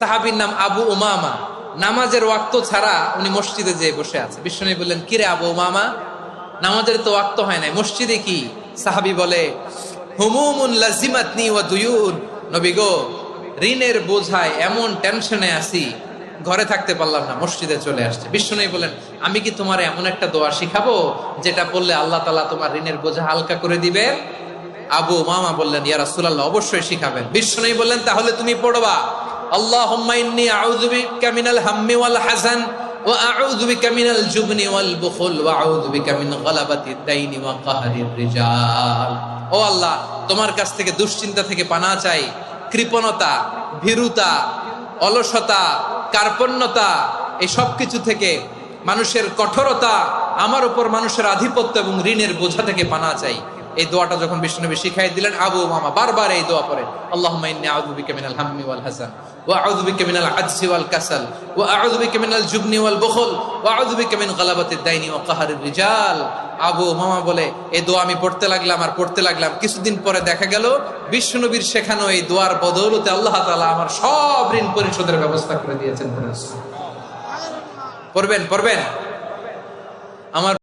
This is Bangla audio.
সাহাবীর নাম আবু উমামা। নামাজের ওয়াক্ত ছাড়া উনি মসজিদে যেয়ে বসে আছে। বিশ্বনবী বললেন, কিরে আবু উমামা, নামাজের তো ওয়াক্ত হয় নাই, মসজিদে কি? সাহাবী বলে, হুমুমুন লাজিমাতনি ওয়া দুয়ুন। নবী গো, ঋণের বোঝায় এমন টেনশনে আছি, ঘরে থাকতে পারলাম না, মসজিদে চলে আসছে। বিশ্বনবী বলেন, আমি কি তোমার এমন একটা দোয়া শিখাবো যেটা পড়লে আল্লাহ তাআলা তোমার ঋণের বোঝা হালকা করে দিবেন? আবু উমামা বললেন, ইয়া রাসূলুল্লাহ, অবশ্যই শিখাবেন। বিশ্বনবী বললেন, তাহলে তুমি পড়বা, আল্লাহুম্মা ইন্নী আউযু বিকা মিনাল হাম্মি ওয়াল হাযান ওয়া আউযু বিকা মিনাল জুবনি ওয়াল বুখল ওয়া আউযু বিকা মিন গালাবাতিদ দাইনি ওয়া কাহরির রিজাল। ও আল্লাহ, তোমার কাছ থেকে দুশ্চিন্তা থেকে পানাহ চাই, কৃপণতা, ভীরুতা, অলসতা, কার্পণ্যতা, এই সব কিছু থেকে, মানুষের কঠোরতা, আমার উপর মানুষের আধিপত্য এবং ঋণের বোঝা থেকে পানাহ চাই। এই দোয়াটা যখন বিশ্বনবী শিখাই দিলেন, আবু উমামা বারবার এই দোয়া পড়েন, আল্লাহুম্মা ইন্নী আউযু বিকা মিনাল হাম্মি ওয়াল হাযান ওয়া আউযু বিকা মিনাল আজজি ওয়াল কাসাল ওয়া আউযু বিকা মিনাল জুবনি ওয়াল বুখল ওয়া আউযু বিকা মিন গালাবাতিদ দাইনি ওয়া কাহরির রিজাল। আবু উমামা বলে, এই দোয়া আমি পড়তে লাগলাম আর পড়তে লাগলাম। কিছুদিন পরে দেখা গেল বিশ্বনবীর শেখানো এই দোয়ার বদৌলতে আল্লাহ তাআলা আমার সব ঋণ পরিশোধের ব্যবস্থা করে দিয়েছেন। পড়বেন আমার